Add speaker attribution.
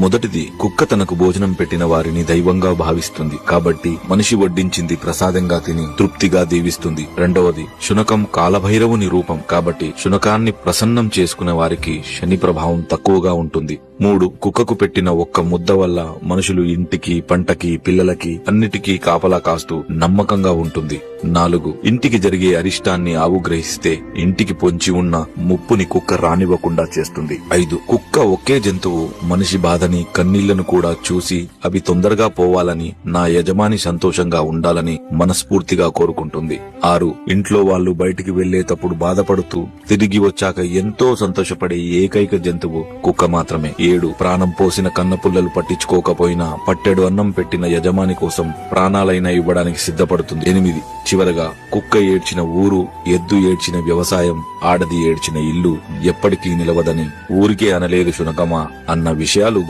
Speaker 1: మొదటిది, కుక్క తనకు భోజనం పెట్టిన వారిని దైవంగా భావిస్తుంది కాబట్టి మనిషి వడ్డించింది ప్రసాదంగా తిని తృప్తిగా దీవిస్తుంది. రెండవది, శునకం కాలభైరవుని రూపం కాబట్టి శునకాన్ని ప్రసన్నం చేసుకునే వారికి శని ప్రభావం తక్కువగా ఉంటుంది. 3, కుక్కకు పెట్టిన ఒక్క ముద్ద వల్ల మనుషులు ఇంటికి, పంటకి, పిల్లలకి అన్నిటికీ కాపలా కాస్తూ నమ్మకంగా ఉంటుంది. 4, ఇంటికి జరిగే అరిష్టాన్ని ఆవు గ్రహిస్తే ఇంటికి పొంచి ఉన్న ముప్పుని కుక్క రానివ్వకుండా చేస్తుంది. 5, కుక్క ఒకే జంతువు మనిషి బాధని, కన్నీళ్లను కూడా చూసి అవి తొందరగా పోవాలని, నా యజమాని సంతోషంగా ఉండాలని మనస్ఫూర్తిగా కోరుకుంటుంది. 6, ఇంట్లో వాళ్ళు బయటికి వెళ్లేటప్పుడు బాధపడుతూ తిరిగి వచ్చాక ఎంతో సంతోషపడే ఏకైక జంతువు కుక్క మాత్రమే. 7, ప్రాణం పోసిన కన్నపుల్లలు పట్టించుకోకపోయినా పట్టెడు అన్నం పెట్టిన యజమాని కోసం ప్రాణాలైనా ఇవ్వడానికి సిద్ధపడుతుంది. 8, చివరగా కుక్క ఏడ్చిన ఊరు, ఎద్దు ఏడ్చిన వ్యవసాయం, ఆడది ఏడ్చిన ఇల్లు ఎప్పటికీ నిలవదని ఊరికే అనలేదు శునకమా అన్న విషయాలు